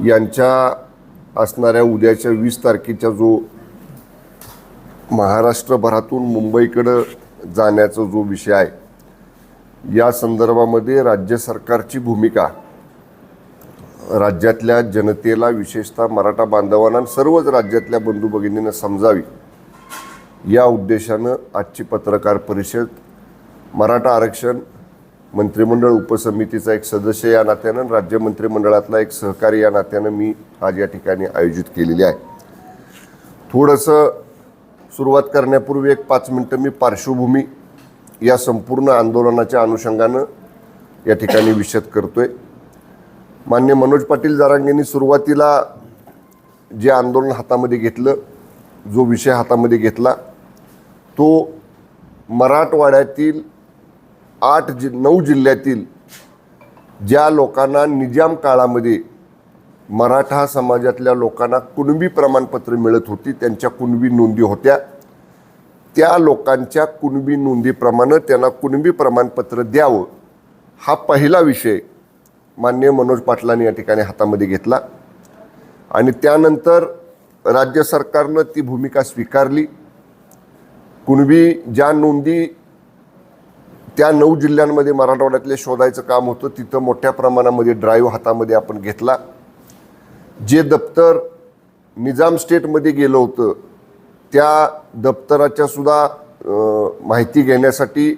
यांच्या असणाऱ्या उद्याच्या 20 तारखेचा जो महाराष्ट्रभरातून मुंबईकडे जाण्याचा जो विषय आहे, या संदर्भामध्ये राज्य सरकारची भूमिका राज्यातल्या जनतेला, विशेषतः मराठा बांधवांना, सर्वच राज्यातल्या बंधू भगिनींना समजावी या उद्देशानं आजची पत्रकार परिषद मराठा आरक्षण मंत्रिमंडळ उपसमितीचा एक सदस्य या नात्यानं, राज्य मंत्रिमंडळातला एक सहकारी या नात्यानं मी आज या ठिकाणी आयोजित केलेली आहे. थोडंसं सुरुवात करण्यापूर्वी एक 5 मिनिटं मी पार्श्वभूमी या संपूर्ण आंदोलनाच्या अनुषंगानं या ठिकाणी विशद करतोय. मान्य मनोज पाटील जरांगेंनी सुरुवातीला जे आंदोलन हातामध्ये घेतलं, जो विषय हातामध्ये घेतला, तो मराठवाड्यातील 9 जिल्ह्यातील ज्या लोकांना निजाम काळामध्ये मराठा समाजातल्या लोकांना कुणबी प्रमाणपत्र मिळत होती, त्यांच्या कुणबी नोंदी होत्या, त्या लोकांच्या कुणबी नोंदीप्रमाणे त्यांना कुणबी प्रमाणपत्र द्यावं, हा पहिला विषय माननीय मनोज पाटलांनी या ठिकाणी हातामध्ये घेतला. आणि त्यानंतर राज्य सरकारनं ती भूमिका स्वीकारली. कुणबी ज्या नोंदी त्या 9 जिल्ह्यांमध्ये मराठवाड्यातले शोधायचं काम होतं, तिथं मोठ्या प्रमाणामध्ये ड्राईव्ह हातामध्ये आपण घेतला. जे दप्तर निजाम स्टेटमध्ये गेलं होतं, त्या दप्तराच्या सुद्धा माहिती घेण्यासाठी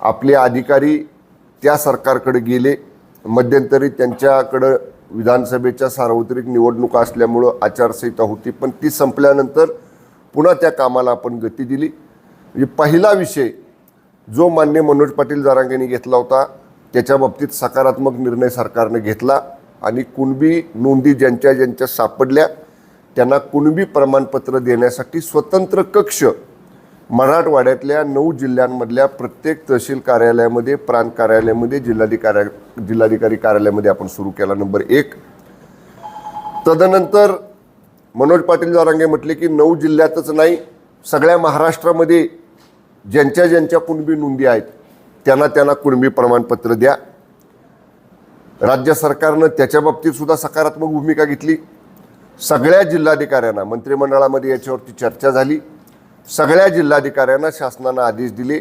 आपले अधिकारी त्या सरकारकडे गेले. मध्यंतरी त्यांच्याकडं विधानसभेच्या सार्वत्रिक निवडणुका असल्यामुळं आचारसंहिता होती, पण ती संपल्यानंतर पुन्हा त्या कामाला आपण गती दिली. म्हणजे पहिला विषय जो मान्य मनोज पाटील जरांगेंनी घेतला होता, त्याच्या बाबतीत सकारात्मक निर्णय सरकारने घेतला आणि कुणबी नोंदी ज्यांच्या ज्यांच्या सापडल्या त्यांना कुणबी प्रमाणपत्र देण्यासाठी स्वतंत्र कक्ष मराठवाड्यातल्या 9 जिल्ह्यांमधल्या प्रत्येक तहसील कार्यालयामध्ये, प्रांत कार्यालयामध्ये, जिल्हाधिकारी कार्यालयामध्ये आपण सुरू केला. नंबर 1. तदनंतर मनोज पाटील जरांगे म्हटले की 9 जिल्ह्यातच नाही, सगळ्या महाराष्ट्रामध्ये ज्यांच्या ज्यांच्या कुणबी नोंदी आहेत त्यांना कुणबी प्रमाणपत्र द्या. राज्य सरकारनं त्याच्या बाबतीत सुद्धा सकारात्मक भूमिका घेतली. सगळ्या जिल्हाधिकाऱ्यांना, मंत्रिमंडळामध्ये याच्यावरती चर्चा झाली, सगळ्या जिल्हाधिकाऱ्यांना शासनानं आदेश दिले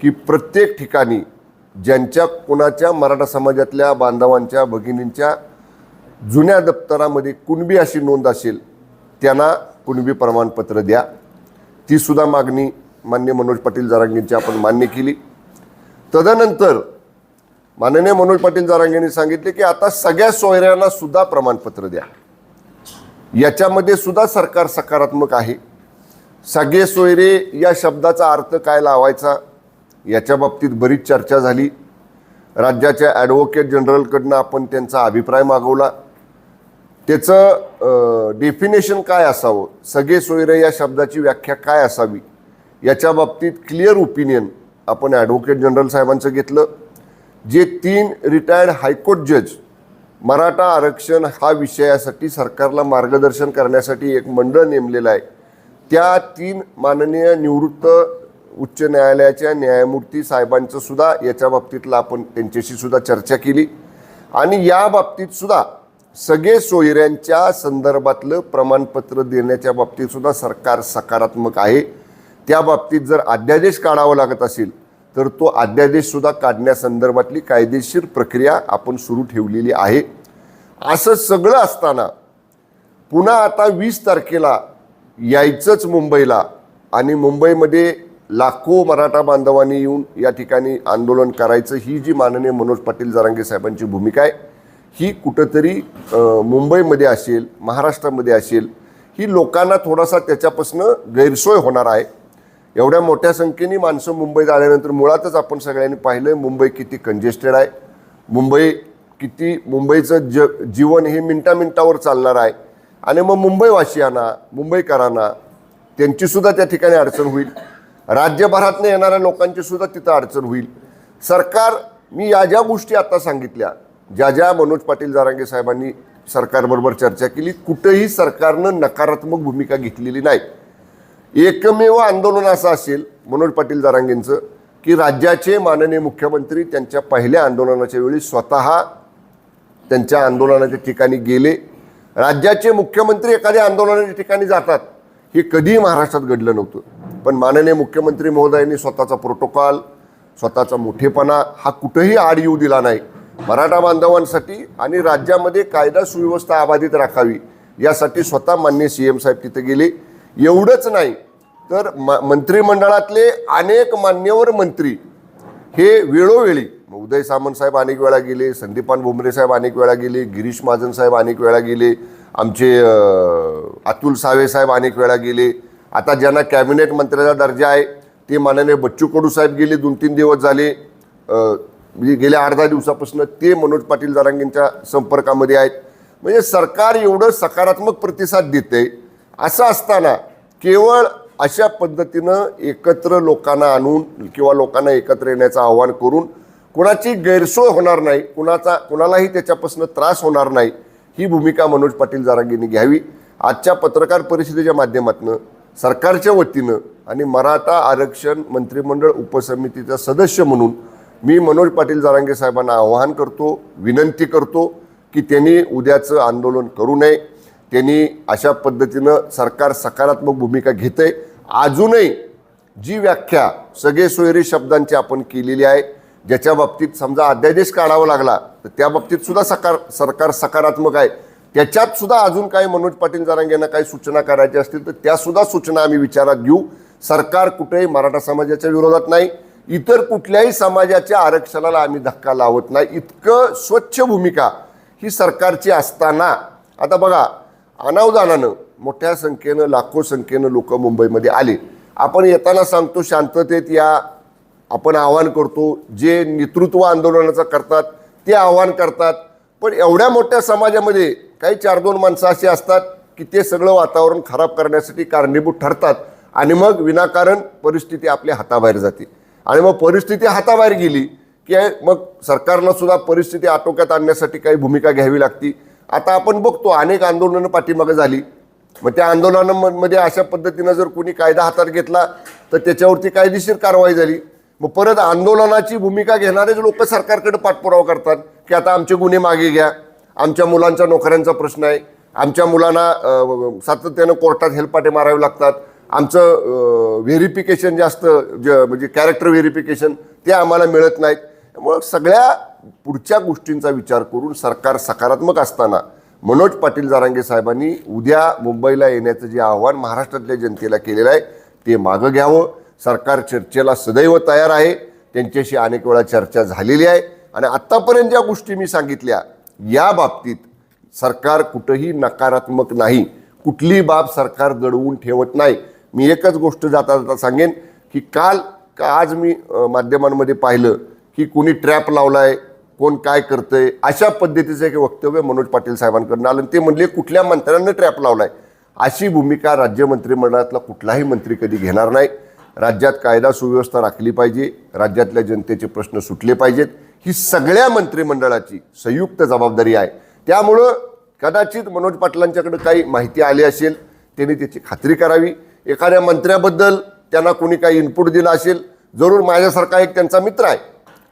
की प्रत्येक ठिकाणी ज्यांच्या कोणाच्या मराठा समाजातल्या बांधवांच्या, भगिनींच्या जुन्या दप्तरामध्ये कुणबी अशी नोंद असेल त्यांना कुणबी प्रमाणपत्र द्या. ती सुद्धा मागणी माननीय मनोज पाटील जरांगेंची आपण मान्य केली. तदनंतर माननीय मनोज पाटील जरांगेंनी सांगितले की आता सगळ्या सोयऱ्यांना सुद्धा प्रमाणपत्र द्या. याच्यामध्ये सुद्धा सरकार सकारात्मक आहे. सगळे सोयरे या शब्दाचा अर्थ काय लावायचा याच्या बाबतीत बरीच चर्चा झाली. राज्याच्या ॲडव्होकेट जनरलकडनं आपण त्यांचा अभिप्राय मागवला. त्याचं डेफिनेशन काय असावं, सगळे सोयरे या शब्दाची व्याख्या काय असावी, याच्या बाबतीत क्लिअर ओपिनियन आपण ॲडव्होकेट जनरल साहेबांचं घेतलं. जे 3 रिटायर्ड हायकोर्ट जज मराठा आरक्षण हा विषयासाठी सरकारला मार्गदर्शन करण्यासाठी एक मंडळ नेमलेलं आहे, त्या 3 माननीय निवृत्त उच्च न्यायालयाच्या न्यायमूर्ती साहेबांचं सुद्धा याच्या बाबतीतला आपण त्यांच्याशी सुद्धा चर्चा केली. आणि या बाबतीत सुद्धा सगळे सोयऱ्यांच्या संदर्भातलं प्रमाणपत्र देण्याच्या बाबतीत सुद्धा सरकार सकारात्मक आहे. त्या बाबतीत जर अध्यादेश काढावा लागत असेल तर तो अध्यादेशसुद्धा काढण्यासंदर्भातली कायदेशीर प्रक्रिया आपण सुरू ठेवलेली आहे. असं सगळं असताना पुन्हा आता 20 तारखेला यायचंच मुंबईला आणि मुंबईमध्ये लाखो मराठा बांधवांनी येऊन या ठिकाणी आंदोलन करायचं, ही जी माननीय मनोज पाटील जरांगे साहेबांची भूमिका आहे, ही कुठंतरी मुंबईमध्ये असेल, महाराष्ट्रामध्ये असेल, ही लोकांना थोडासा त्याच्यापासून गैरसोय होणार आहे. एवढ्या मोठ्या संख्येने माणसं मुंबईत आल्यानंतर मुळातच आपण सगळ्यांनी पाहिलं मुंबई किती कंजेस्टेड आहे, मुंबईचं जीवन हे मिनटावर चालणार आहे. आणि मग मुंबईवासियांना, मुंबईकरांना त्यांचीसुद्धा त्या ठिकाणी अडचण होईल. राज्यभरातनं येणाऱ्या लोकांची सुद्धा तिथं अडचण होईल. सरकार, मी या ज्या गोष्टी आता सांगितल्या, ज्या मनोज पाटील जरांगे साहेबांनी सरकारबरोबर चर्चा केली, कुठेही सरकारनं नकारात्मक भूमिका घेतलेली नाही. एकमेव आंदोलन असं असेल मनोज पाटील जरांगेंचं की राज्याचे माननीय मुख्यमंत्री त्यांच्या पहिल्या आंदोलनाच्या वेळी स्वतः त्यांच्या आंदोलनाच्या ठिकाणी गेले राज्याचे मुख्यमंत्री एखाद्या आंदोलनाच्या ठिकाणी जातात, हे कधीही महाराष्ट्रात घडलं नव्हतं. पण माननीय मुख्यमंत्री महोदयांनी स्वतःचा प्रोटोकॉल, स्वतःचा मोठेपणा हा कुठेही आड येऊ दिला नाही. मराठा बांधवांसाठी आणि राज्यामध्ये कायदा सुव्यवस्था अबाधित राखावी यासाठी स्वतः माननीय CM साहेब तिथे गेले. एवढंच नाही तर मंत्रिमंडळातले अनेक मान्यवर मंत्री हे वेळोवेळी, उदय सामंत साहेब अनेक वेळा गेले, संदीपान भुमरे साहेब अनेक वेळा गेले, गिरीश महाजन साहेब अनेक वेळा गेले, आमचे अतुल सावे साहेब अनेक वेळा गेले. आता ज्यांना कॅबिनेट मंत्र्याचा दर्जा आहे ते माननीय बच्चू कडू साहेब गेले, 2-3 दिवस झाले, गेल्या 8-10 दिवसापासून ते मनोज पाटील जरांगेंच्या संपर्कामध्ये आहेत. म्हणजे सरकार एवढं सकारात्मक प्रतिसाद देते. असं असताना केवळ अशा पद्धतीनं एकत्र लोकांना आणून किंवा लोकांना एकत्र येण्याचं आवाहन करून कुणाची गैरसोय होणार नाही, कुणालाही त्याच्यापासून त्रास होणार नाही, ही भूमिका मनोज पाटील जरांगेंनी घ्यावी. आजच्या पत्रकार परिषदेच्या माध्यमातून सरकारच्या वतीनं आणि मराठा आरक्षण मंत्रिमंडळ उपसमितीचा सदस्य म्हणून मी मनोज पाटील जरांगे साहेबांना आवाहन करतो, विनंती करतो की त्यांनी उद्याचं आंदोलन करू नये. त्यांनी अशा पद्धतीनं सरकार सकारात्मक भूमिका घेते. अजूनही जी व्याख्या सगळे सोयरी शब्दांची आपण केलेली आहे, ज्याच्या बाबतीत समजा अध्यादेश काढावा लागला तर त्या बाबतीत सुद्धा सरकार सकारात्मक आहे. त्याच्यात सुद्धा अजून काही मनोज पाटील जरांगेंना काही सूचना करायच्या असतील तर त्या सुद्धा सूचना आम्ही विचारात घेऊ. सरकार कुठेही मराठा समाजाच्या विरोधात नाही, इतर कुठल्याही समाजाच्या आरक्षणाला आम्ही धक्का लावत नाही. इतकं स्वच्छ भूमिका ही सरकारची असताना आता बघा, अनावधानानं मोठ्या संख्येनं, लाखो संख्येनं लोक मुंबईमध्ये आले. आपण येताना सांगतो शांततेत या, आपण आवाहन करतो, जे नेतृत्व आंदोलनाचं करतात ते आवाहन करतात. पण एवढ्या मोठ्या समाजामध्ये काही 4-2 माणसं अशी असतात की ते सगळं वातावरण खराब करण्यासाठी कारणीभूत ठरतात आणि मग विनाकारण परिस्थिती आपल्या हाताबाहेर जाते. आणि मग परिस्थिती हाताबाहेर गेली की मग सरकारला सुद्धा परिस्थिती आटोक्यात आणण्यासाठी काही भूमिका घ्यावी लागते. आता आपण बघतो अनेक आंदोलनं पाठीमागे झाली, मग त्या आंदोलनांमध्ये अशा पद्धतीनं जर कोणी कायदा हातात घेतला तर त्याच्यावरती कायदेशीर कारवाई झाली. मग परत आंदोलनाची भूमिका घेणारेच लोक सरकारकडे पाठपुरावा करतात की आता आमचे गुन्हे मागे घ्या, आमच्या मुलांच्या नोकऱ्यांचा प्रश्न आहे, आमच्या मुलांना सातत्यानं कोर्टात हेलपाटे मारावे लागतात, आमचं व्हेरिफिकेशन जास्त म्हणजे कॅरेक्टर व्हेरिफिकेशन ते आम्हाला मिळत नाहीत. त्यामुळं सगळ्या पुढच्या गोष्टींचा विचार करून सरकार सकारात्मक असताना मनोज पाटील जरांगे साहेबांनी उद्या मुंबईला येण्याचं जे आव्हान महाराष्ट्रातल्या जनतेला केलेलं आहे ते मागं घ्यावं. सरकार चर्चेला सदैव तयार आहे, त्यांच्याशी अनेक वेळा चर्चा झालेली आहे आणि आत्तापर्यंत ज्या गोष्टी मी सांगितल्या या बाबतीत सरकार कुठंही नकारात्मक नाही, कुठली बाब सरकार दडवून ठेवत नाही. मी एकच गोष्ट जाता जाता सांगेन की आज मी माध्यमांमध्ये पाहिलं की कोणी ट्रॅप लावलाय, कोण काय करतंय, अशा पद्धतीचं एक वक्तव्य मनोज पाटील साहेबांकडून आलं. ते म्हणले कुठल्या मंत्र्यांना ट्रॅप लावलाय. अशी भूमिका राज्य मंत्रिमंडळातला कुठलाही मंत्री कधी घेणार नाही. राज्यात कायदा सुव्यवस्था राखली पाहिजे, राज्यातल्या जनतेचे प्रश्न सुटले पाहिजेत, ही सगळ्या मंत्रिमंडळाची संयुक्त जबाबदारी आहे. त्यामुळं कदाचित मनोज पाटलांच्याकडे काही माहिती आली असेल, त्यांनी त्याची खात्री करावी. एखाद्या मंत्र्याबद्दल त्यांना कोणी काही इनपुट दिला असेल, जरूर माझ्यासारखा एक त्यांचा मित्र आहे,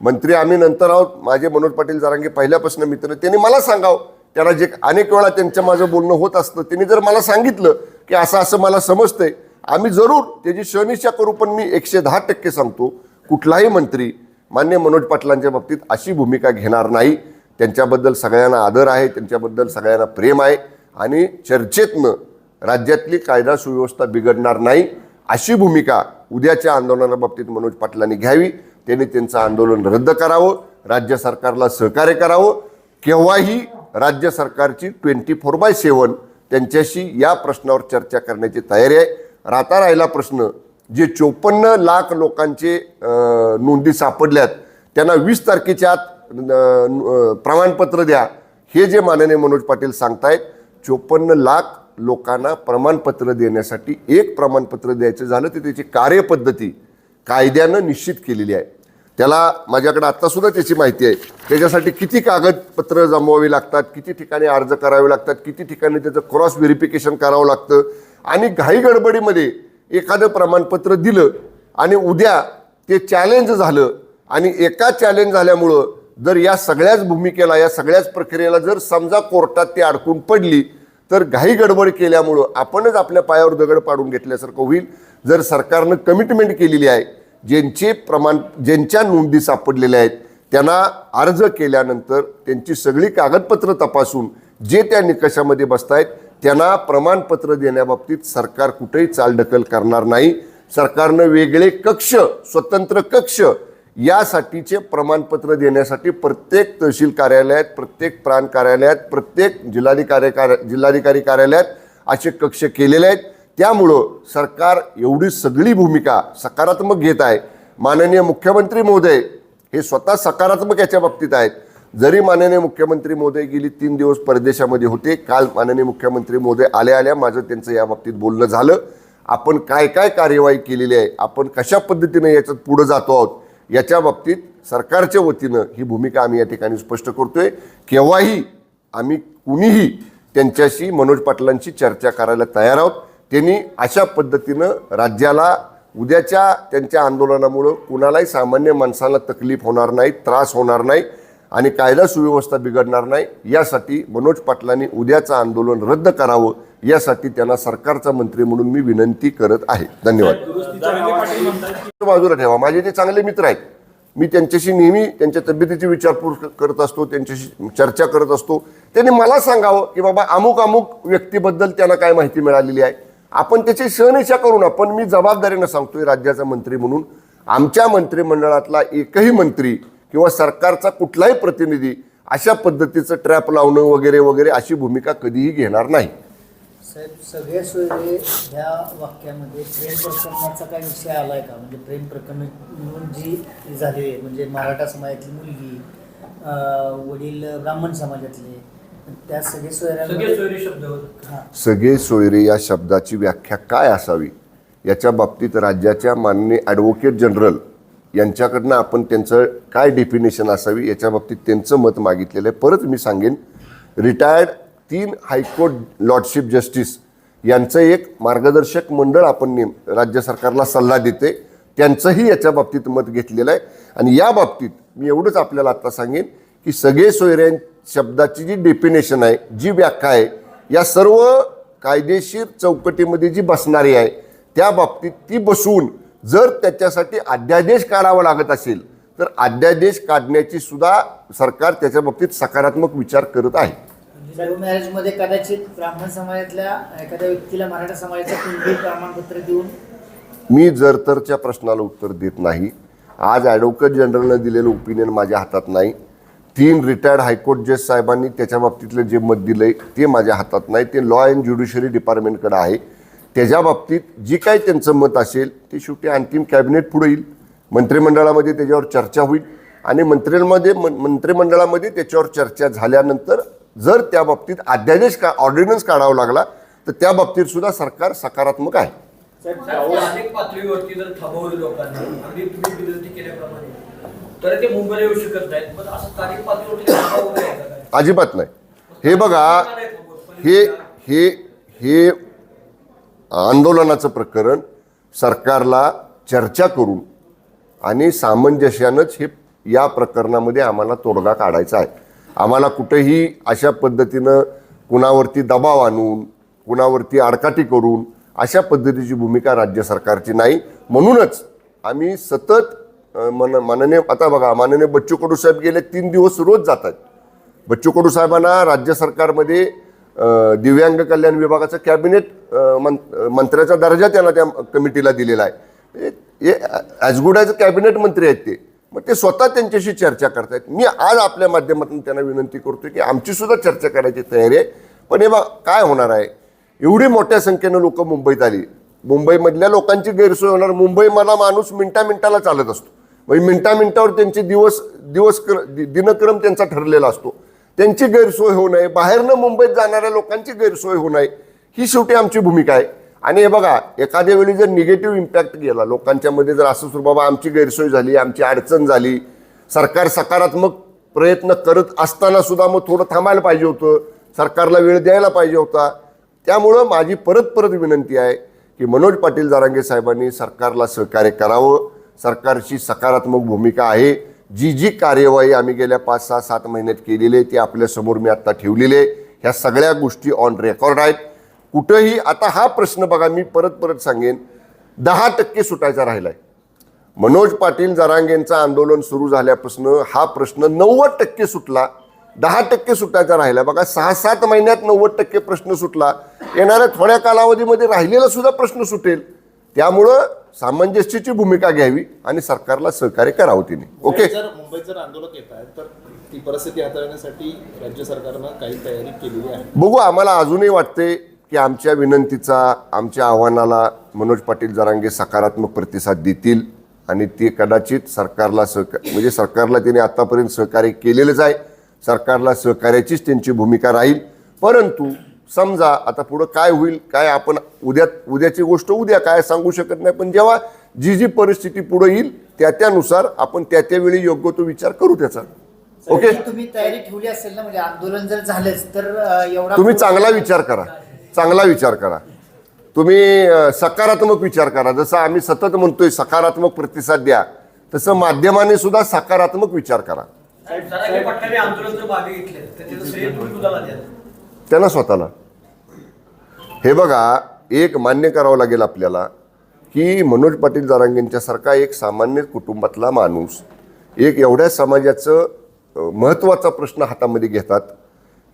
मंत्री आम्ही नंतर आहोत, माझे मनोज पाटील जरांगे पहिल्यापासून मित्र, त्यांनी मला सांगावं. त्यांना जे अनेक वेळा त्यांच्या माझं बोलणं होत असतं, त्यांनी जर मला सांगितलं की असं असं मला समजतंय, आम्ही जरूर त्याची शहनिशा करू. पण मी 110% सांगतो, कुठलाही मंत्री मान्य मनोज पाटलांच्या बाबतीत अशी भूमिका घेणार नाही. त्यांच्याबद्दल सगळ्यांना आदर आहे, त्यांच्याबद्दल सगळ्यांना प्रेम आहे आणि चर्चेतनं राज्यातली कायदा सुव्यवस्था बिघडणार नाही अशी भूमिका उद्याच्या आंदोलनाबाबतीत मनोज पाटलांनी घ्यावी. त्यांनी त्यांचं आंदोलन रद्द करावं, राज्य सरकारला सहकार्य करावं. केव्हाही राज्य सरकारची 24/7 त्यांच्याशी या प्रश्नावर चर्चा करण्याची तयारी आहे. राहता राहिला प्रश्न, जे 54 लाख लोकांचे नोंदी सापडल्यात त्यांना 20 तारखेच्या आत प्रमाणपत्र द्या, हे जे माननीय मनोज पाटील सांगतायत. 54 लाख लोकांना प्रमाणपत्र देण्यासाठी एक प्रमाणपत्र द्यायचं झालं तर त्याची कार्यपद्धती कायद्यानं निश्चित केलेली आहे. त्याला माझ्याकडे आत्तासुद्धा त्याची माहिती आहे. त्याच्यासाठी किती कागदपत्र जमवावी लागतात, किती ठिकाणी अर्ज करावे लागतात, किती ठिकाणी त्याचं क्रॉस व्हेरिफिकेशन करावं लागतं. आणि घाई गडबडीमध्ये एखादं प्रमाणपत्र दिलं आणि उद्या ते चॅलेंज झालं आणि एका चॅलेंज झाल्यामुळं जर या सगळ्याच भूमिकेला, या सगळ्याच प्रक्रियेला जर समजा कोर्टात ती अडकून पडली तर घाई गडबड केल्यामुळं आपणच आपल्या पायावर दगड पाडून घेतल्यासारखं होईल. जर सरकारनं कमिटमेंट केलेली आहे, ज्यांच्या नोंदी सापडलेल्या आहेत त्यांना अर्ज केल्यानंतर त्यांची सगळी कागदपत्र तपासून जे त्या निकषामध्ये बसतायत त्यांना प्रमाणपत्र देण्याबाबतीत सरकार कुठेही चालढकल करणार नाही. सरकारनं वेगळे कक्ष, स्वतंत्र कक्ष यासाठीचे प्रमाणपत्र देण्यासाठी प्रत्येक तहसील कार्यालयात, प्रत्येक प्रांत कार्यालयात, प्रत्येक जिल्हाधिकारी कार्यालयात असे कक्ष केलेले आहेत. त्यामुळं सरकार एवढी सगळी भूमिका सकारात्मक घेत आहे. माननीय मुख्यमंत्री महोदय हे स्वतः सकारात्मक याच्या बाबतीत आहेत. जरी माननीय मुख्यमंत्री महोदय गेली 3 दिवस परदेशामध्ये होते, काल माननीय मुख्यमंत्री महोदय आल्या माझं त्यांचं या बाबतीत बोलणं झालं. आपण काय काय कार्यवाही केलेली आहे, आपण कशा पद्धतीने याच्यात पुढे जातो आहोत याच्या बाबतीत सरकारच्या वतीनं ही भूमिका आम्ही या ठिकाणी स्पष्ट करतोय. केव्हाही आम्ही कुणीही त्यांच्याशी, मनोज पाटलांशी चर्चा करायला तयार आहोत. त्यांनी अशा पद्धतीनं राज्याला उद्याच्या त्यांच्या आंदोलनामुळं कुणालाही सामान्य माणसाला तकलीफ होणार नाही, त्रास होणार नाही आणि कायदा सुव्यवस्था बिघडणार नाही यासाठी मनोज पाटलांनी उद्याचं आंदोलन रद्द करावं यासाठी त्यांना सरकारचा मंत्री म्हणून मी विनंती करत आहे. धन्यवाद. बाजूला ठेवा, माझे ते चांगले मित्र आहेत. मी त्यांच्याशी नेहमी त्यांच्या तब्येतीची विचारपूस करत असतो, त्यांच्याशी चर्चा करत असतो. त्यांनी मला सांगावं की बाबा अमुक अमुक व्यक्तीबद्दल त्यांना काय माहिती मिळालेली आहे, आपण त्याची शहनिशा करू ना. पण मी जबाबदारीनं सांगतोय राज्याचा मंत्री म्हणून, आमच्या मंत्रिमंडळातला एकही मंत्री किंवा सरकारचा कुठलाही प्रतिनिधी अशा पद्धतीचं ट्रॅप लावणं वगैरे वगैरे अशी भूमिका कधीही घेणार नाही. साहेब, सगळे सोयरे ह्या वाक्यामध्ये प्रेम प्रकरणाचा काय विषय आलाय का? म्हणजे प्रेम प्रकरण म्हणून जी झाली, म्हणजे मराठा समाजातली मुलगी, वडील ब्राह्मण समाजातले, त्या सगळे सोयरे शब्द सगळे सोयरे या शब्दाची व्याख्या काय असावी याच्या बाबतीत राज्याच्या माननीय ॲडव्होकेट जनरल यांच्याकडनं आपण त्यांचं काय डेफिनेशन असावी याच्या बाबतीत त्यांचं मत मागितलेलं आहे. परत मी सांगेन, रिटायर्ड 3 हायकोर्ट लॉर्डशिप जस्टिस यांचं एक मार्गदर्शक मंडळ आपण राज्य सरकारला सल्ला देते, त्यांचंही याच्या बाबतीत मत घेतलेलं आहे. आणि या बाबतीत मी एवढंच आपल्याला आत्ता सांगेन की सगळे सोयरे शब्दाची जी डेफिनेशन आहे, जी व्याख्या आहे, या सर्व कायदेशीर चौकटीमध्ये जी बसणारी आहे त्या बाबतीत ती बसवून जर त्याच्यासाठी अध्यादेश काढावा लागत असेल तर अध्यादेश काढण्याची सुद्धा सरकार त्याच्या बाबतीत सकारात्मक विचार करत आहे. लव्ह मॅरेजमध्ये कदाचित ब्राह्मण समाजातल्या एखाद्या व्यक्तीला मराठा समाजाचं कुणबी प्रमाणपत्र देऊन, मी जर तरच्या प्रश्नाला उत्तर देत नाही. आज ॲडव्होकेट जनरलनं दिलेलं ओपिनियन माझ्या हातात नाही. 3 रिटायर्ड हायकोर्ट जज साहेबांनी त्याच्या बाबतीतलं जे मत दिलंय ते माझ्या हातात नाही, ते लॉ अँड ज्युडिशरी डिपार्टमेंटकडे आहे. त्याच्या बाबतीत जी काही त्यांचं मत असेल ते शेवटी अंतिम कॅबिनेट पुढे येईल, मंत्रिमंडळामध्ये त्याच्यावर चर्चा होईल आणि मंत्रिमंडळामध्ये त्याच्यावर चर्चा झाल्यानंतर जर त्या बाबतीत अध्यादेश ऑर्डिनन्स काढावा लागला तर त्या बाबतीत सुद्धा सरकार सकारात्मक आहे. स्थानिक पातळीवरती जर थांबवलं लोकांना, अगदी तुम्ही विनंती केल्याप्रमाणे, तर ते मुंबईला येऊ शकत नाहीत, पण असं स्थानिक पातळीवरती थांबवलं आहे का? अजिबात नाही. हे बघा, हे आंदोलनाचं प्रकरण सरकारला चर्चा करून आणि सामंजस्यानंच हे या प्रकरणामध्ये आम्हाला तोडगा काढायचा आहे. आम्हाला कुठेही अशा पद्धतीनं कुणावरती दबाव आणून, कुणावरती आडकाठी करून अशा पद्धतीची भूमिका राज्य सरकारची नाही. म्हणूनच आम्ही सतत माननीय बच्चू कडू साहेब गेले 3 दिवस रोज जात आहेत. बच्चू कडू साहेबांना राज्य सरकारमध्ये दिव्यांग कल्याण विभागाचा कॅबिनेट मंत्र्याचा दर्जा त्यांना त्या कमिटीला दिलेला आहे. ॲज गुड ॲज कॅबिनेट मंत्री आहेत ते. मग ते स्वतः त्यांच्याशी चर्चा करतायत. मी आज आपल्या माध्यमातून त्यांना विनंती करतोय की आमची सुद्धा चर्चा करायची तयारी आहे. पण हे बघ काय होणार आहे, एवढी मोठ्या संख्येनं लोक मुंबईत आली, मुंबईमधल्या लोकांची गैरसोय होणार. मुंबई मला माणूस मिनिटाला चालत असतो, म्हणजे मिनिटावर त्यांचे दिनक्रम त्यांचा ठरलेला असतो. त्यांची गैरसोय होऊ नये, बाहेरनं मुंबईत जाणाऱ्या लोकांची गैरसोय होऊ नये, ही शेवटी आमची भूमिका आहे. आणि हे बघा, एखाद्या वेळी जर निगेटिव्ह इम्पॅक्ट गेला लोकांच्या मध्ये, जर असं सुरू बाबा आमची गैरसोय झाली, आमची अडचण झाली, सरकार सकारात्मक प्रयत्न करत असताना सुद्धा मग थोडं थांबायला पाहिजे होतं, सरकारला वेळ द्यायला पाहिजे होता. त्यामुळं माझी परत विनंती आहे की मनोज पाटील जरांगे साहेबांनी सरकारला सहकार्य करावं. सरकारची सकारात्मक भूमिका आहे. जी कार्यवाही आम्ही गेल्या 5, 6, 7 महिन्यात केलेली आहे ती आपल्यासमोर मी आत्ता ठेवलेली आहे. ह्या सगळ्या गोष्टी ऑन रेकॉर्ड आहेत. कुठंही आता हा प्रश्न बघा, मी परत सांगेन, 10% सुटायचा राहिलाय. मनोज पाटील जरांगेंचं आंदोलन सुरू झाल्यापासून हा प्रश्न 90% सुटला, 10% सुटायचा राहिला. बघा 6-7 महिन्यात 90% प्रश्न सुटला. येणाऱ्या थोड्या कालावधीमध्ये राहिलेला सुद्धा प्रश्न सुटेल. त्यामुळं सामंजस्याची भूमिका घ्यावी आणि सरकारला सहकार्य करावं तिने. ओके. जर मुंबईत जर आंदोलक येत आहेत तर ती परिस्थिती हाताळण्यासाठी राज्य सरकारनं काही तयारी केलेली आहे. बघू, आम्हाला अजूनही वाटते की आमच्या विनंतीचा, आमच्या आव्हानाला मनोज पाटील जरांगे सकारात्मक प्रतिसाद देतील आणि ते कदाचित सरकारला म्हणजे सरकारला त्यांनी आतापर्यंत सहकार्य केलेलंच आहे. सरकारला सहकार्याचीच त्यांची भूमिका राहील. परंतु समजा आता पुढं काय होईल, काय आपण उद्याची गोष्ट उद्या काय सांगू शकत नाही. पण जेव्हा जी परिस्थिती पुढे येईल त्यानुसार आपण त्यावेळी योग्य तो विचार करू त्याचा. ओके. तुम्ही तयारी ठेवली असेल ना, म्हणजे आंदोलन जर झालेच तर एवढा तुम्ही चांगला विचार करा, चांगला विचार करा. तुम्ही सकारात्मक विचार करा. जसं आम्ही सतत म्हणतोय सकारात्मक प्रतिसाद द्या, तसं माध्यमाने सुद्धा सकारात्मक विचार करा. जरांगे पाटलांनी आंदोलन जर मागे घेतले तर त्याचं श्रेय तुम्ही कुणाला द्याल? त्यांना स्वतःला. हे बघा, एक मान्य करावं लागेल आपल्याला की मनोज पाटील जरांगेंच्यासारखा एक सामान्य कुटुंबातला माणूस एक एवढ्या समाजाचं महत्त्वाचा प्रश्न हातामध्ये घेतात,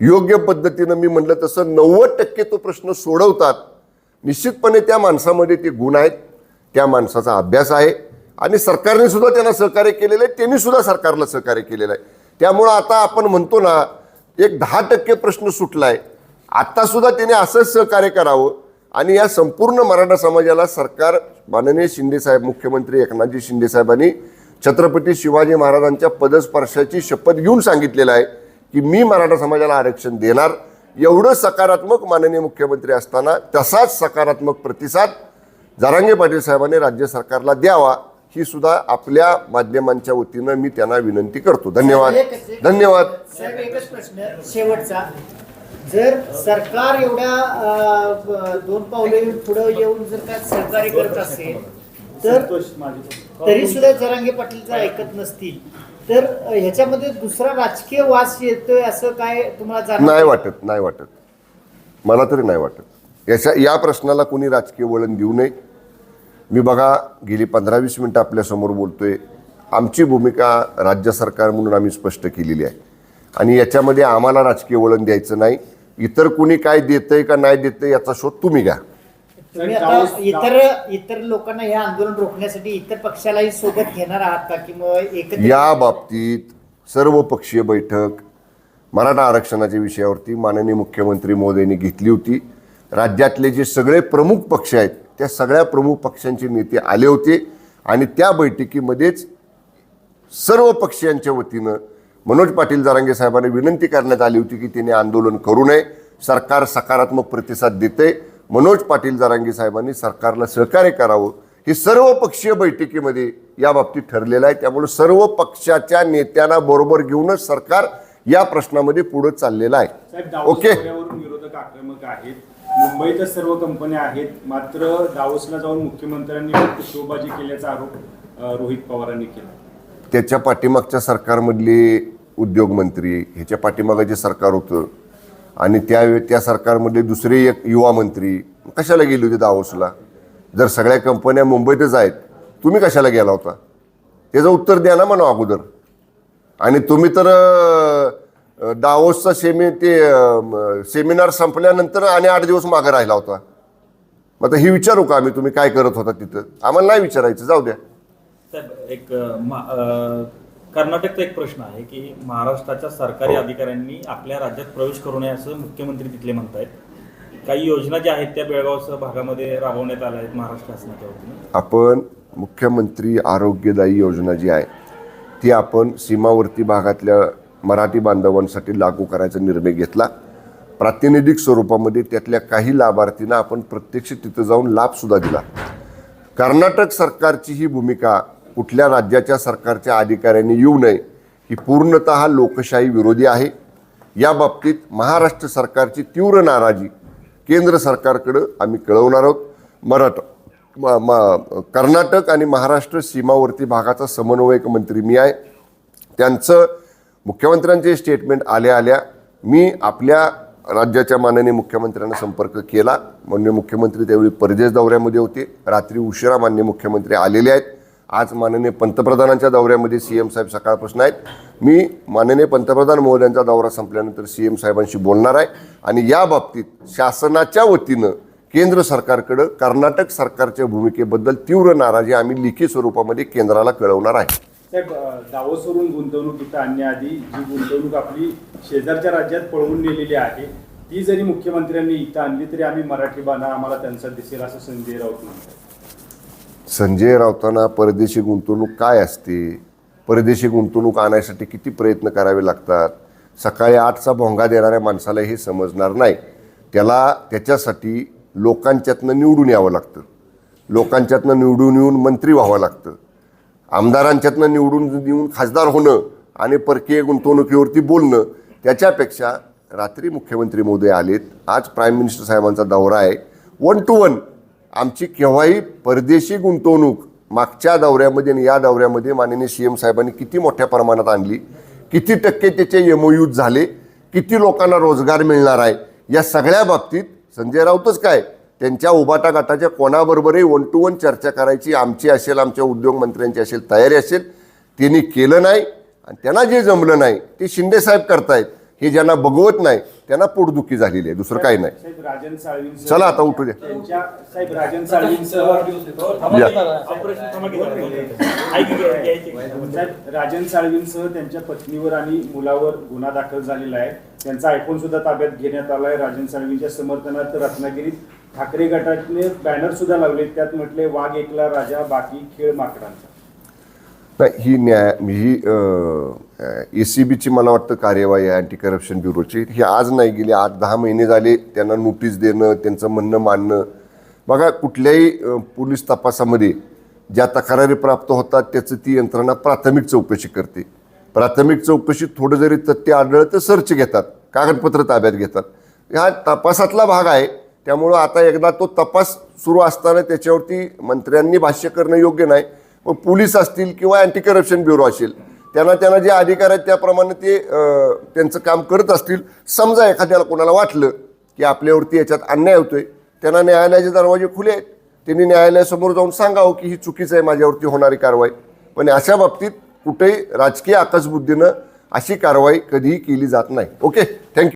योग्य पद्धतीनं मी म्हटलं तसं 90% तो प्रश्न सोडवतात. निश्चितपणे त्या माणसामध्ये ते गुण आहेत, त्या माणसाचा अभ्यास आहे आणि सरकारने सुद्धा त्यांना सहकार्य केलेलं आहे, त्यांनी सुद्धा सरकारला सहकार्य केलेलं आहे. त्यामुळं आता आपण म्हणतो ना, एक 10% प्रश्न सुटलाय. आता सुद्धा त्याने असंच सहकार्य करावं आणि या संपूर्ण मराठा समाजाला सरकार, माननीय शिंदेसाहेब, मुख्यमंत्री एकनाथजी शिंदेसाहेबांनी छत्रपती शिवाजी महाराजांच्या पदस्पर्शाची शपथ घेऊन सांगितलेलं आहे की मी मराठा समाजाला आरक्षण देणार. एवढं सकारात्मक माननीय मुख्यमंत्री असताना तसाच सकारात्मक प्रतिसाद जरांगे पाटील साहेबांनी राज्य सरकारला द्यावा, ही सुद्धा आपल्या माध्यमांच्या वतीनं मी त्यांना विनंती करतो. धन्यवाद. धन्यवाद. साहेब, एकच प्रश्न शेवटचा. जर सरकार एवढ्या 2 पावले पुढे येऊन जर काय सहकार्य करत असेल तर तरी सुद्धा जरांगे पाटील जर ऐकत नसतील तर ह्याच्यामध्ये दुसरा राजकीय वास येतोय असं काय तुम्हाला जाणवतं? नाही वाटत. मला तरी नाही वाटत. या प्रश्नाला कोणी राजकीय वळण देऊ नये. मी बघा गेली 15-20 मिनिटं आपल्यासमोर बोलतोय. आमची भूमिका राज्य सरकार म्हणून आम्ही स्पष्ट केलेली आहे आणि याच्यामध्ये आम्हाला राजकीय वळण द्यायचं नाही. इतर कुणी काय देतंय का नाही देतंय याचा शोध तुम्ही घ्या. तुम्ही आता इतर लोकांना हे आंदोलन रोखण्यासाठी इतर पक्षालाही सोबत घेणार आहात का, किंवा एकत्र? या बाबतीत सर्वपक्षीय बैठक मराठा आरक्षणाच्या विषयावरती माननीय मुख्यमंत्री महोदयांनी घेतली होती. राज्यातले जे सगळे प्रमुख पक्ष आहेत त्या सगळ्या प्रमुख पक्षांचे नेते आले होते आणि त्या बैठकीमध्येच सर्व पक्षीयांच्या वतीनं मनोज पाटील जरांगे साहेबांनी विनंती करण्यात आली होती की त्यांनी आंदोलन करू नये. सरकार सकारात्मक प्रतिसाद देते. मनोज पाटील जरांगे साहेबांनी सरकारला सहकार्य करावं हे सर्व पक्षीय बैठकीमध्ये या बाबतीत ठरलेलं आहे. त्यामुळे सर्व पक्षाच्या नेत्यांना बरोबर घेऊनच सरकार या प्रश्नामध्ये पुढे चाललेलं आहे. ओके. विरोधक आक्रमक आहेत. मुंबईतच सर्व कंपन्या आहेत, मात्र दावोसला जाऊन मुख्यमंत्र्यांनी फक्त शोबाजी केल्याचा आरोप रोहित पवारांनी केला. त्याच्या पाठीमागच्या सरकारमधले उद्योगमंत्री, ह्याच्या पाठीमागं जे सरकार होतं आणि त्या सरकारमधले दुसरे एक युवा मंत्री कशाला गेले होते दावोसला? जर सगळ्या कंपन्या मुंबईतच आहेत, तुम्ही कशाला गेला होता? त्याचं उत्तर द्या ना म्हणा अगोदर. आणि तुम्ही तर दावोसचा सेमिनार संपल्यानंतर आणि 8 दिवस मागे राहिला होता. मग आता ही विचारू का आम्ही तुम्ही काय करत होता तिथं? आम्हाला नाही विचारायचं, जाऊ द्या. साहेब, एक कर्नाटकचा एक प्रश्न आहे की महाराष्ट्राच्या सरकारी अधिकाऱ्यांनी आपल्या राज्यात प्रवेश करू नये असं मुख्यमंत्री तिथले म्हणतायत. काही योजना ज्या आहेत त्या बेळगावसह भागामध्ये राबवण्यात आल्या आहेत महाराष्ट्र शासनाच्या वतीने. आपण मुख्यमंत्री आरोग्यदायी योजना जी आहे ती आपण सीमावर्ती भागातल्या मराठी बांधवांसाठी लागू करायचा निर्णय घेतला. प्रातिनिधिक स्वरूपामध्ये त्यातल्या काही लाभार्थींना आपण प्रत्यक्ष तिथं जाऊन लाभसुद्धा दिला. कर्नाटक सरकारची ही भूमिका कुठल्या राज्याच्या सरकारच्या अधिकाऱ्यांनी येऊ नये ही पूर्णतः लोकशाही विरोधी आहे. या बाबतीत महाराष्ट्र सरकारची तीव्र नाराजी केंद्र सरकारकडं आम्ही कळवणार आहोत. कर्नाटक आणि महाराष्ट्र सीमावर्ती भागाचा समन्वयक मंत्री मी आहे. त्यांचं मुख्यमंत्र्यांचे स्टेटमेंट आल्या मी आपल्या राज्याच्या माननीय मुख्यमंत्र्यांना संपर्क केला. माननीय मुख्यमंत्री त्यावेळी परदेश दौऱ्यामध्ये होते. रात्री उशिरा माननीय मुख्यमंत्री आलेले आहेत. आज माननीय पंतप्रधानांच्या दौऱ्यामध्ये CM साहेब सकाळपासून आहेत. मी माननीय पंतप्रधान महोदयांचा दौरा संपल्यानंतर CM साहेबांशी बोलणार आहे आणि या बाबतीत शासनाच्या वतीनं केंद्र सरकारकडं कर्नाटक सरकारच्या भूमिकेबद्दल तीव्र नाराजी आम्ही लिखित स्वरूपामध्ये केंद्राला कळवणार आहे. साहेब, दावोसवरून गुंतवणूक इथं आणण्याआधी जी गुंतवणूक आपली शेजारच्या राज्यात पळवून नेलेली आहे ती जरी मुख्यमंत्र्यांनी इथं आणली तरी आम्ही मराठी बाणा आम्हाला त्यांचा दिसेल असं संजय राऊत म्हणतात. संजय राऊतांना परदेशी गुंतवणूक काय असते, परदेशी गुंतवणूक आणण्यासाठी किती प्रयत्न करावे लागतात, सकाळी 8चा भोंगा देणाऱ्या माणसाला हे समजणार नाही. त्याच्यासाठी लोकांच्यातनं निवडून यावं लागतं, लोकांच्यातनं निवडून येऊन मंत्री व्हावं लागतं, आमदारांच्यातनं निवडून येऊन खासदार होणं आणि परकीय गुंतवणुकीवरती बोलणं. त्याच्यापेक्षा रात्री मुख्यमंत्री महोदय आलेत, आज प्राईम मिनिस्टर साहेबांचा दौरा आहे. 1 to 1 आमची केव्हाही परदेशी गुंतवणूक मागच्या दौऱ्यामध्ये आणि या दौऱ्यामध्ये माननीय CM साहेबांनी किती मोठ्या प्रमाणात आणली, किती टक्के त्याचे MOU झाले, किती लोकांना रोजगार मिळणार आहे, या सगळ्या बाबतीत संजय राऊतच काय त्यांच्या उबाटा गटाच्या कोणाबरोबरही 1 to 1 चर्चा करायची आमची असेल, आमच्या उद्योग मंत्र्यांची असेल तयारी असेल. त्यांनी केलं नाही आणि त्यांना जे जमलं नाही ते शिंदे साहेब करतायत. हे ज्यांना बघवत नाही त्यांना पोटदुखी झालेली आहे, दुसरं काही नाही. साहेब, राजन साळवींसह चला आता उठू द्या. साहेब, राजन साळवींसह राजन साळवींसह त्यांच्या पत्नीवर आणि मुलावर गुन्हा दाखल झालेला आहे. त्यांचा आयफोन सुद्धा ताब्यात घेण्यात आला आहे. राजन साळवींच्या समर्थनार्थ रत्नागिरीत ठाकरे गटाने बॅनर सुद्धा लावले, त्यात म्हटले वाघ एकला राजा बाकी खेळ माकडांचा. नाही, ही ACBची मला वाटतं कार्यवाही आहे, अँटी करप्शन ब्युरोची. ही आज नाही, गेली 8-10 महिने झाले त्यांना नोटीस देणं, त्यांचं म्हणणं मानणं. बघा, कुठल्याही पोलीस तपासामध्ये ज्या तक्रारी प्राप्त होतात त्याचं ती यंत्रणा प्राथमिक चौकशी करते. प्राथमिक चौकशीत थोडं जरी तथ्य आढळलं तर सर्च घेतात, कागदपत्र ताब्यात घेतात. हा तपासातला भाग आहे. त्यामुळं आता एकदा तो तपास सुरू असताना त्याच्यावरती मंत्र्यांनी भाष्य करणं योग्य नाही. मग पोलीस असतील किंवा अँटी करप्शन ब्युरो असेल, त्यांना जे अधिकार आहेत त्याप्रमाणे ते त्यांचं काम करत असतील. समजा एखाद्याला कोणाला वाटलं की आपल्यावरती याच्यात अन्याय होतोय, त्यांना न्यायालयाचे दरवाजे खुले आहेत, त्यांनी न्यायालयासमोर जाऊन सांगावं की ही चुकीचं आहे माझ्यावरती होणारी कारवाई. पण अशा बाबतीत कुठेही राजकीय आकसबुद्धीनं अशी कारवाई कधीही केली जात नाही. Okay, thank you.